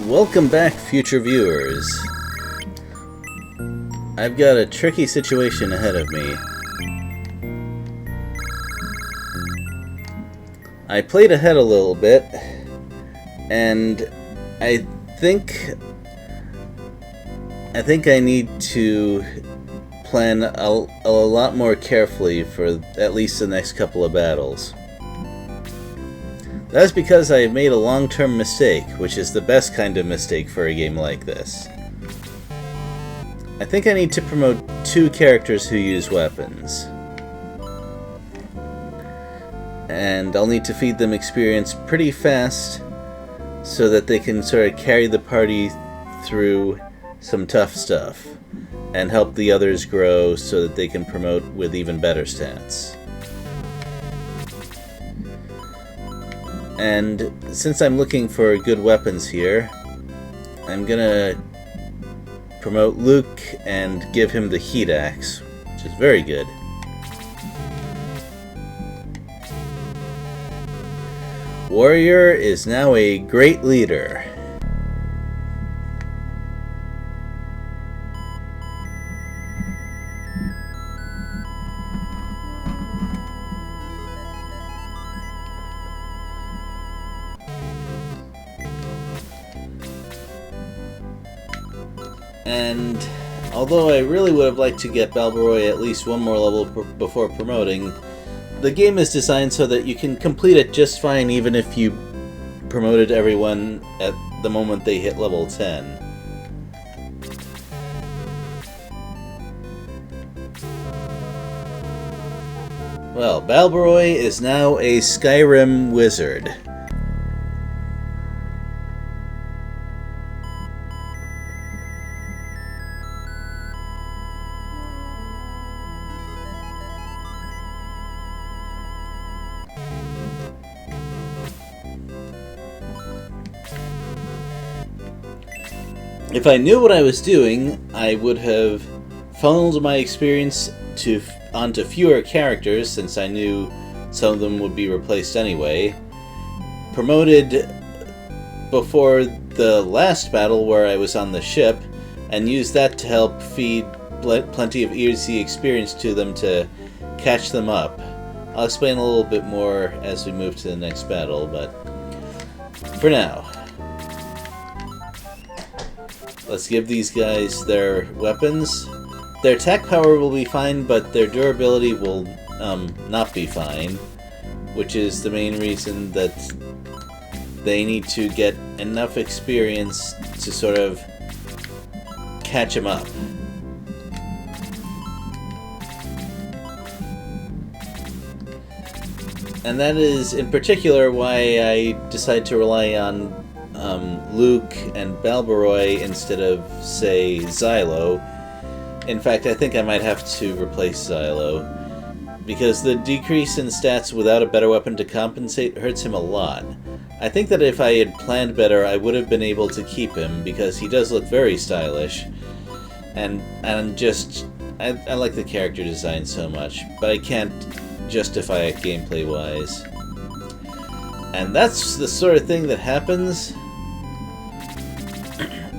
Welcome back, future viewers. I've got a tricky situation ahead of me. I played ahead a little bit, and I think I need to plan a lot more carefully for at least the next couple of battles. That's because I made a long-term mistake, which is the best kind of mistake for a game like this. I think I need to promote 2 characters who use weapons. And I'll need to feed them experience pretty fast so that they can sort of carry the party through some tough stuff and help the others grow so that they can promote with even better stats. And since I'm looking for good weapons here, I'm gonna promote Luke and give him the Heat Axe, which is very good. Warrior is now a great leader. And although I really would have liked to get Balboroy at least one more level before promoting, the game is designed so that you can complete it just fine even if you promoted everyone at the moment they hit level 10. Well, Balboroy is now a Skyrim wizard. If I knew what I was doing, I would have funneled my experience onto fewer characters, since I knew some of them would be replaced anyway. Promoted before the last battle where I was on the ship, and used that to help feed plenty of easy experience to them to catch them up. I'll explain a little bit more as we move to the next battle, but for now, let's give these guys their weapons. Their attack power will be fine, but their durability will not be fine, which is the main reason that they need to get enough experience to sort of catch them up. And that is in particular why I decided to rely on Luke and Balboroy instead of, say, Xylo. In fact, I think I might have to replace Xylo, because the decrease in stats without a better weapon to compensate hurts him a lot. I think that if I had planned better, I would have been able to keep him, because he does look very stylish, and I like the character design so much, but I can't justify it gameplay-wise. And that's the sort of thing that happens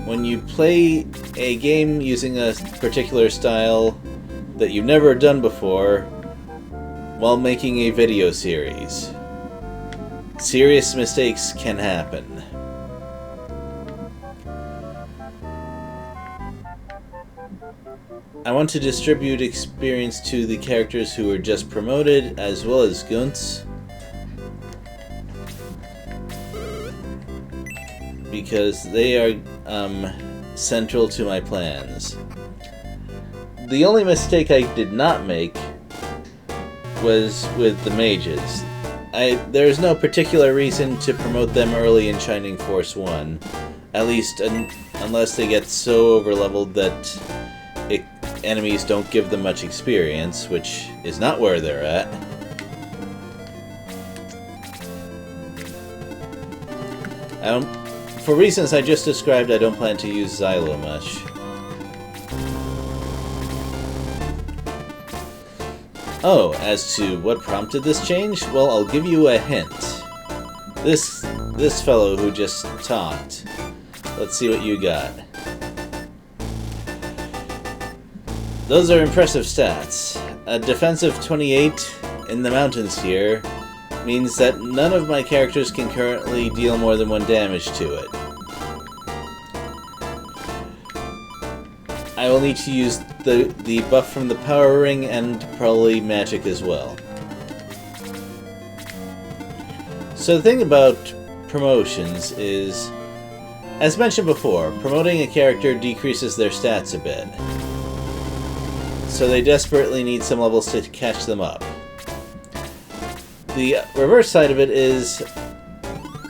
when you play a game using a particular style that you've never done before while making a video series. Serious mistakes can happen. I want to distribute experience to the characters who were just promoted, as well as Guntz, because they are central to my plans. The only mistake I did not make was with the mages. There's no particular reason to promote them early in Shining Force 1, at least unless they get so overleveled that enemies don't give them much experience, which is not where they're at. For reasons I just described, I don't plan to use Xylo much. Oh, as to what prompted this change? Well, I'll give you a hint. This fellow who just talked Let's see what you got. Those are impressive stats. A defensive 28 in the mountains here means that none of my characters can currently deal more than 1 damage to it. I will need to use the buff from the power ring and probably magic as well. So the thing about promotions is, as mentioned before, promoting a character decreases their stats a bit. So they desperately need some levels to catch them up. The reverse side of it is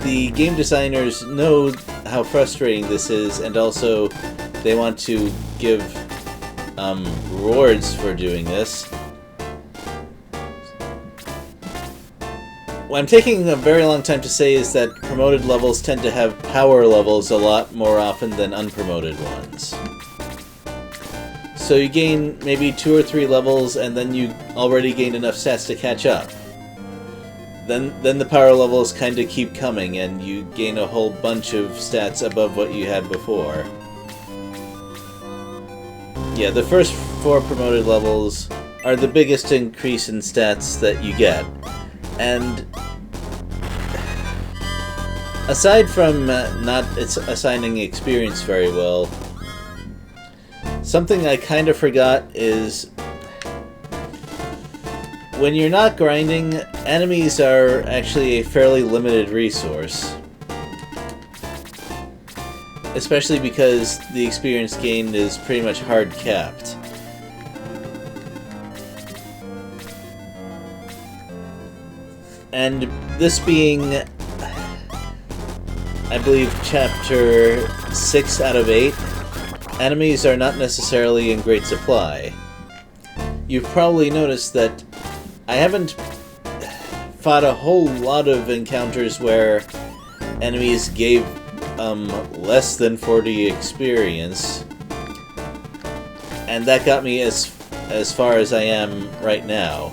the game designers know how frustrating this is, and also they want to give rewards for doing this. What I'm taking a very long time to say is that promoted levels tend to have power levels a lot more often than unpromoted ones. So you gain maybe 2 or 3 levels, and then you already gained enough stats to catch up. Then the power levels kind of keep coming, and you gain a whole bunch of stats above what you had before. Yeah, the first 4 promoted levels are the biggest increase in stats that you get. And aside from not assigning experience very well, something I kind of forgot is when you're not grinding, enemies are actually a fairly limited resource. Especially because the experience gained is pretty much hard capped. And this being, I believe, chapter 6 out of 8, enemies are not necessarily in great supply. You've probably noticed that I haven't fought a whole lot of encounters where enemies gave less than 40 experience, and that got me as far as I am right now.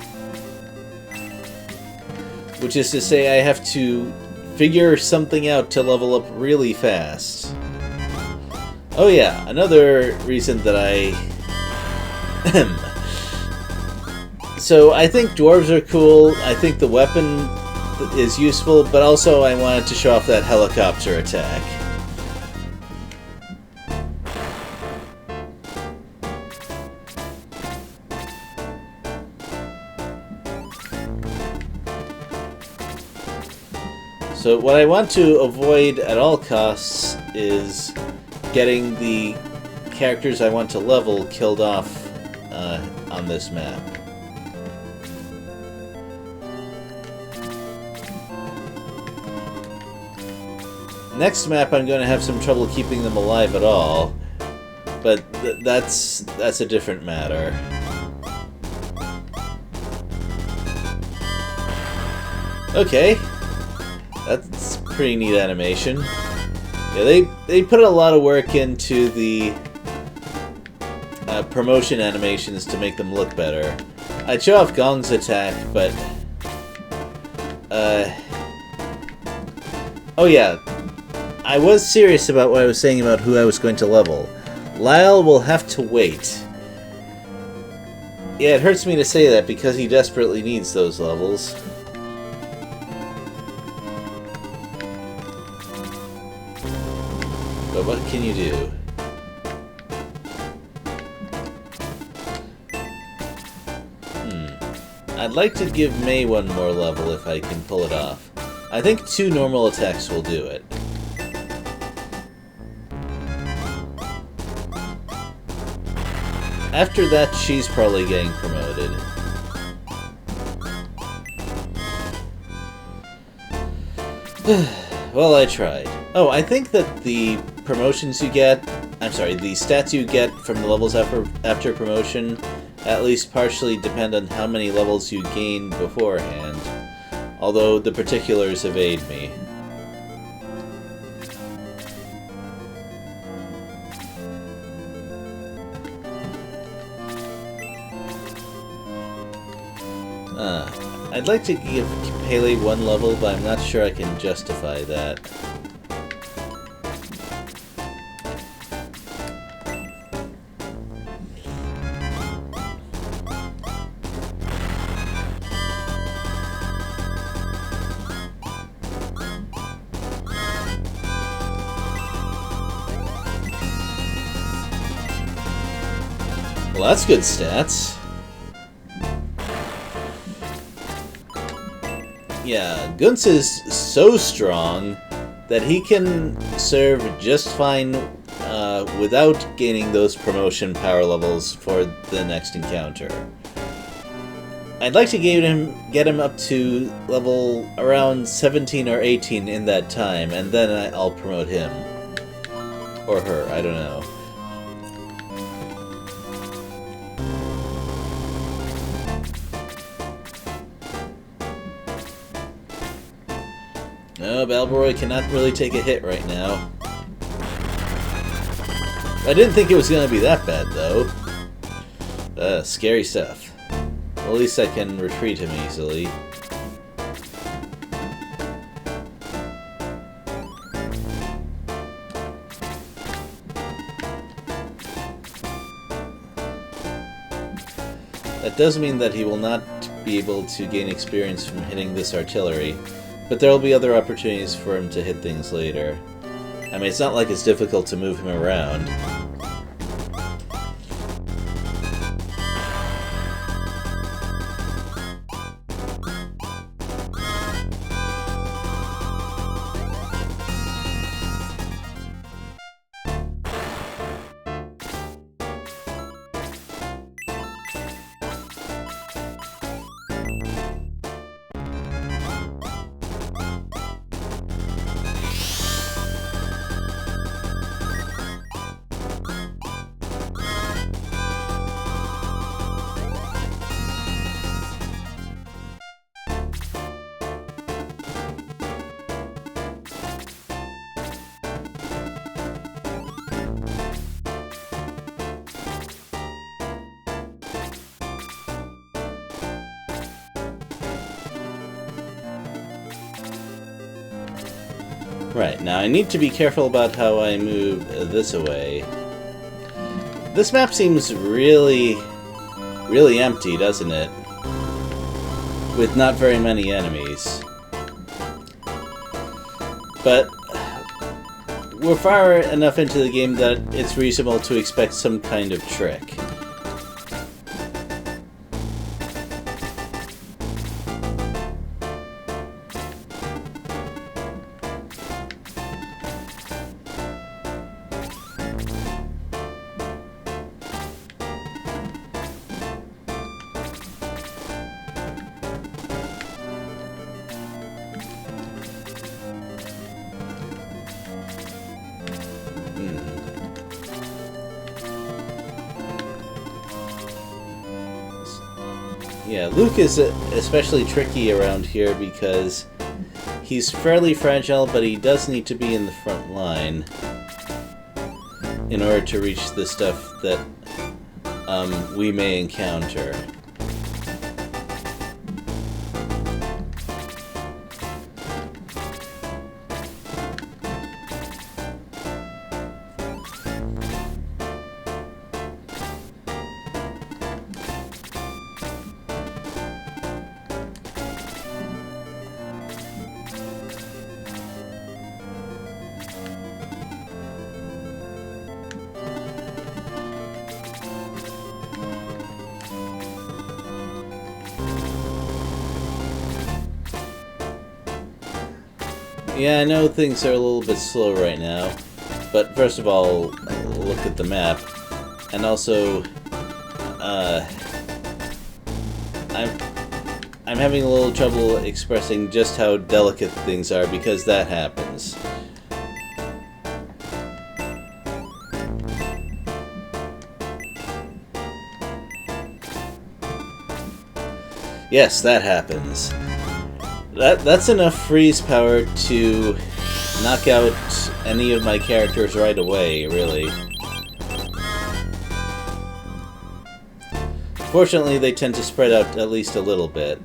Which is to say, I have to figure something out to level up really fast. Oh yeah, another reason that I... So I think dwarves are cool, I think the weapon is useful, but also I wanted to show off that helicopter attack. So what I want to avoid at all costs is getting the characters I want to level killed off on this map. Next map I'm going to have some trouble keeping them alive at all, but that's a different matter. Okay. That's pretty neat animation. Yeah, they put a lot of work into the promotion animations to make them look better. I'd show off Gong's attack, but... Oh yeah, I was serious about what I was saying about who I was going to level. Lyle will have to wait. Yeah, it hurts me to say that because he desperately needs those levels. But what can you do? I'd like to give May one more level if I can pull it off. I think 2 normal attacks will do it. After that, she's probably getting promoted. Well, I tried. Oh, I think that the promotions you get... I'm sorry, the stats you get from the levels after promotion at least partially depend on how many levels you gained beforehand. Although the particulars evade me. I'd like to give Pele 1 level, but I'm not sure I can justify that. Well, that's good stats. Yeah, Gunz is so strong that he can serve just fine without gaining those promotion power levels for the next encounter. I'd like to get him up to level around 17 or 18 in that time, and then I'll promote him. Or her, I don't know. No, Balboroy cannot really take a hit right now. I didn't think it was going to be that bad, though. Scary stuff. Well, at least I can retreat him easily. That does mean that he will not be able to gain experience from hitting this artillery, but there will be other opportunities for him to hit things later. I mean, it's not like it's difficult to move him around. Right, now I need to be careful about how I move this away. This map seems really empty, doesn't it? With not very many enemies. But we're far enough into the game that it's reasonable to expect some kind of trick. Yeah, Luke is especially tricky around here because he's fairly fragile, but he does need to be in the front line in order to reach the stuff that we may encounter. Yeah, I know things are a little bit slow right now, but first of all, look at the map, and also, I'm having a little trouble expressing just how delicate things are because that happens. Yes, that happens. That's enough freeze power to knock out any of my characters right away, really. Fortunately, they tend to spread out at least a little bit.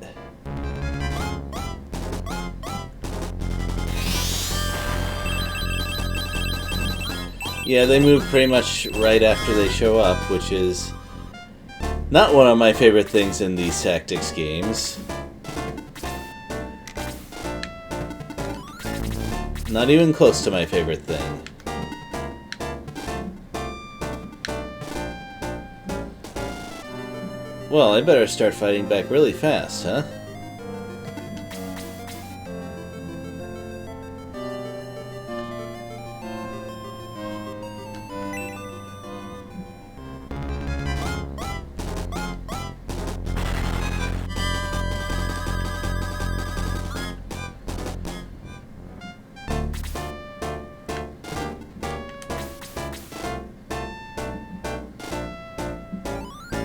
Yeah, they move pretty much right after they show up, which is not one of my favorite things in these tactics games. Not even close to my favorite thing. Well, I better start fighting back really fast, huh?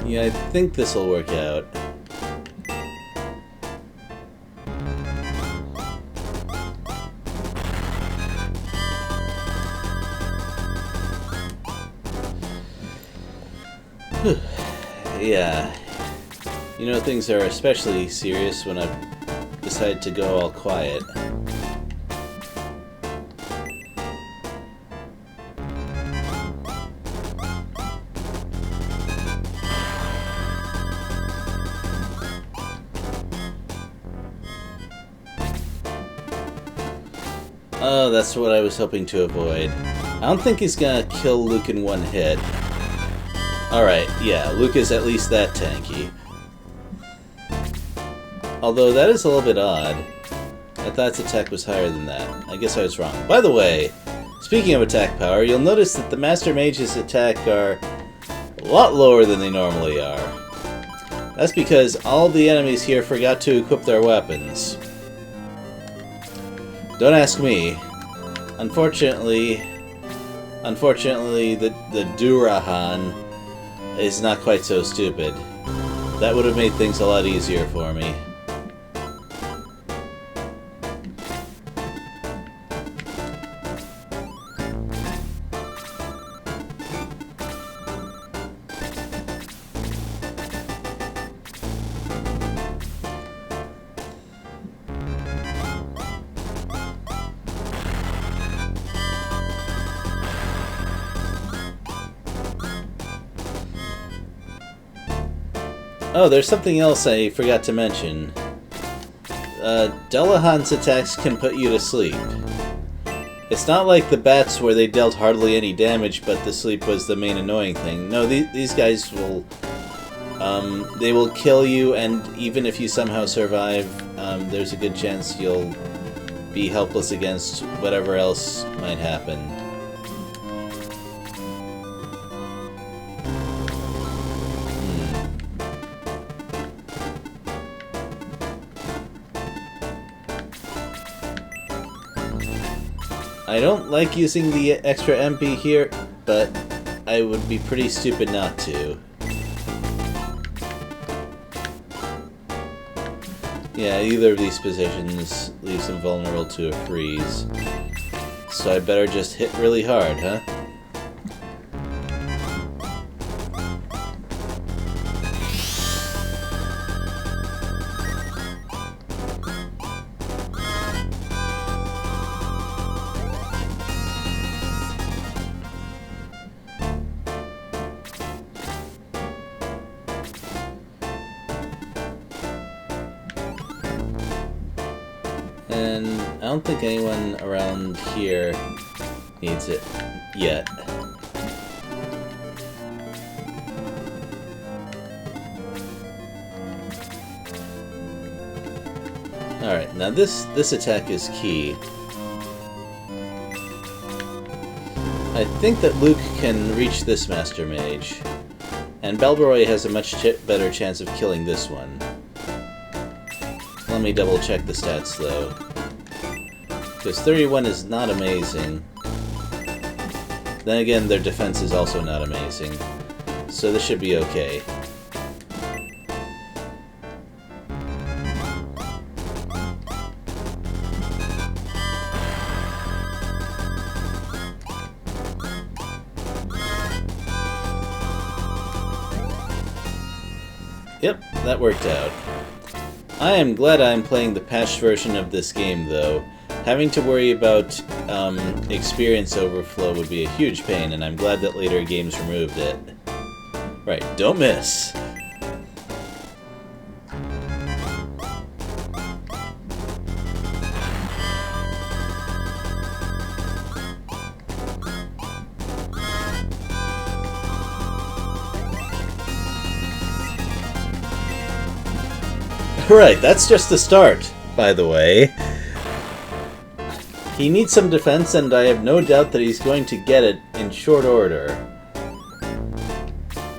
Yeah, I think this'll work out. Yeah. You know, things are especially serious when I decide to go all quiet. Oh, that's what I was hoping to avoid. I don't think he's gonna kill Luke in one hit. Alright, yeah, Luke is at least that tanky. Although, that is a little bit odd. I thought its attack was higher than that. I guess I was wrong. By the way, speaking of attack power, you'll notice that the Master Mage's attack are a lot lower than they normally are. That's because all the enemies here forgot to equip their weapons. Don't ask me. Unfortunately, the Durahan is not quite so stupid. That would have made things a lot easier for me. Oh, there's something else I forgot to mention. Dullahan's attacks can put you to sleep. It's not like the bats where they dealt hardly any damage, but the sleep was the main annoying thing. No, these guys will... they will kill you, and even if you somehow survive, there's a good chance you'll be helpless against whatever else might happen. I don't like using the extra MP here, but I would be pretty stupid not to. Yeah, either of these positions leaves them vulnerable to a freeze. So I better just hit really hard, huh? And I don't think anyone around here needs it yet. Alright, now this attack is key. I think that Luke can reach this Master Mage, and Balboroy has a much better chance of killing this one. Let me double check the stats though, because 31 is not amazing. Then again, their defense is also not amazing, so this should be okay. Yep, that worked out. I am glad I'm playing the patched version of this game, though. Having to worry about experience overflow would be a huge pain, and I'm glad that later games removed it. Right, don't miss! Right, that's just the start, by the way. He needs some defense, and I have no doubt that he's going to get it in short order.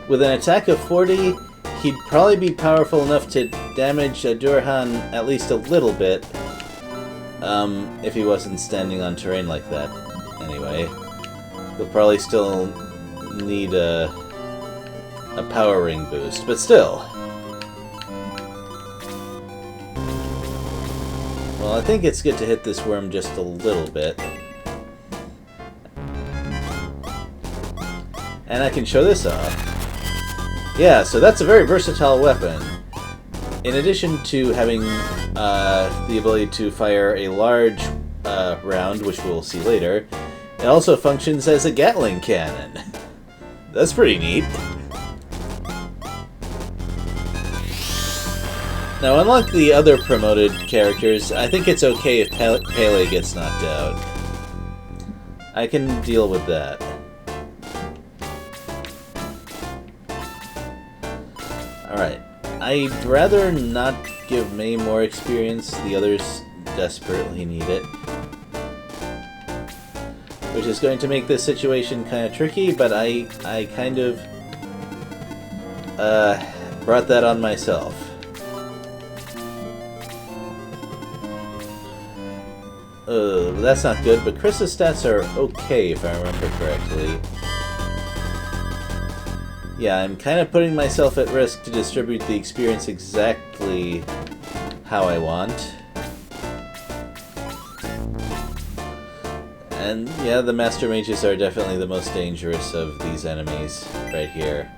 With an attack of 40, he'd probably be powerful enough to damage Durhan at least a little bit, if he wasn't standing on terrain like that. Anyway, he'll probably still need a power ring boost, but still. Well, I think it's good to hit this worm just a little bit. And I can show this off. Yeah, so that's a very versatile weapon. In addition to having the ability to fire a large round, which we'll see later, it also functions as a Gatling cannon. That's pretty neat. Now, unlike the other promoted characters, I think it's okay if Pele gets knocked out. I can deal with that. Alright, I'd rather not give May more experience, the others desperately need it. Which is going to make this situation kind of tricky, but I kind of brought that on myself. That's not good, but Chris's stats are okay if I remember correctly. Yeah, I'm kind of putting myself at risk to distribute the experience exactly how I want. And yeah, the Master Mages are definitely the most dangerous of these enemies right here.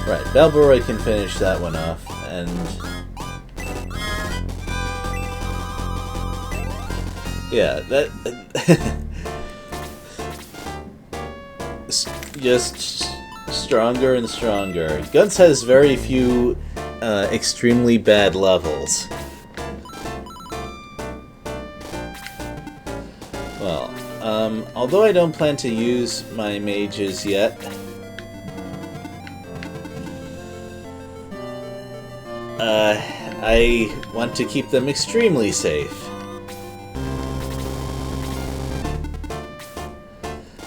Right, Balboroy can finish that one off, and yeah, that just stronger and stronger. Guns has very few extremely bad levels. Well, although I don't plan to use my mages yet, I want to keep them extremely safe.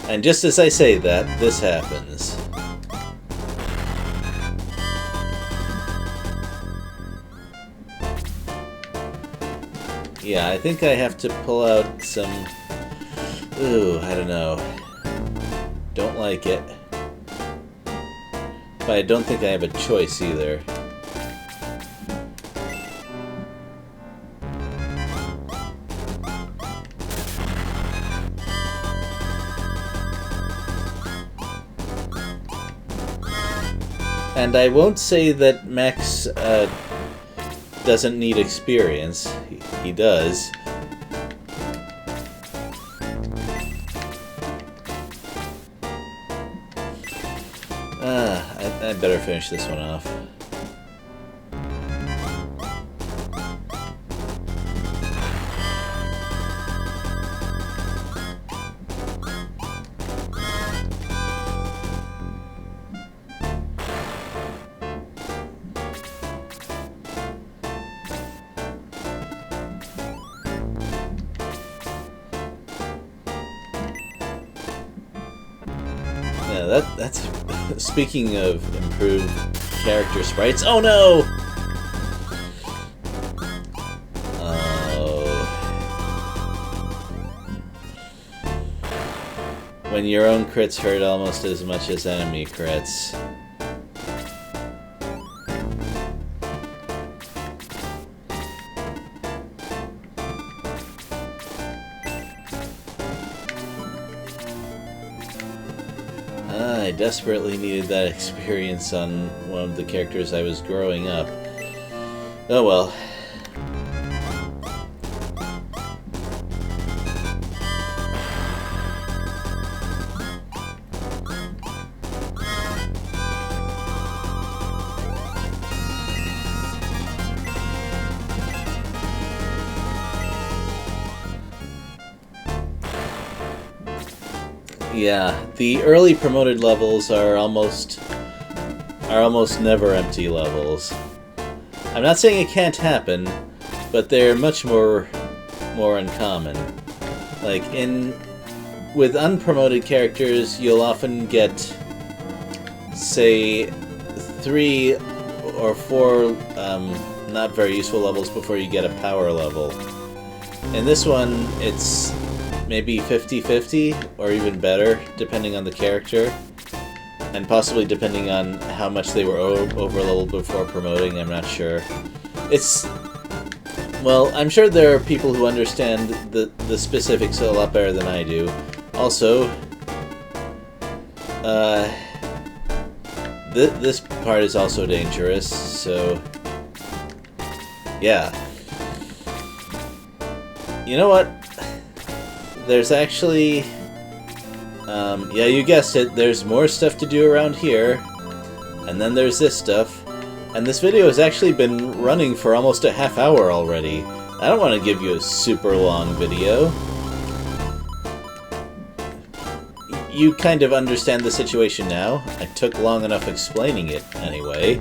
And just as I say that, this happens. Yeah, I think I have to pull out some... Ooh, I don't know. Don't like it. But I don't think I have a choice either. And I won't say that Max doesn't need experience. He does. I better finish this one off. Yeah, that's speaking of improved character sprites. Oh no! Oh. When your own crits hurt almost as much as enemy crits. I desperately needed that experience on one of the characters I was growing up. Oh well. Yeah, the early promoted levels are almost never empty levels. I'm not saying it can't happen, but they're much more uncommon. Like with unpromoted characters, you'll often get, say, 3 or 4 not very useful levels before you get a power level. In this one, it's maybe 50-50, or even better, depending on the character. And possibly depending on how much they were over-leveled before promoting, I'm not sure. Well, I'm sure there are people who understand the specifics a lot better than I do. Also, this part is also dangerous, so... yeah. You know what? There's actually... yeah, you guessed it, there's more stuff to do around here. And then there's this stuff. And this video has actually been running for almost a half hour already. I don't want to give you a super long video. You kind of understand the situation now. I took long enough explaining it anyway.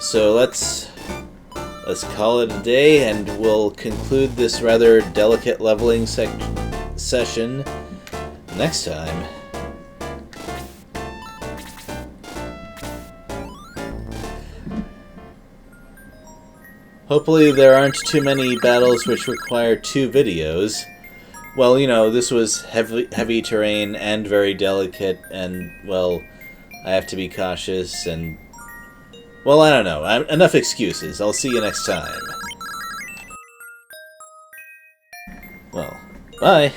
So let's call it a day, and we'll conclude this rather delicate leveling session next time. Hopefully there aren't too many battles which require 2 videos. Well, you know, this was heavy terrain and very delicate, and, well, I have to be cautious, and... well, I don't know. Enough excuses. I'll see you next time. Well, bye!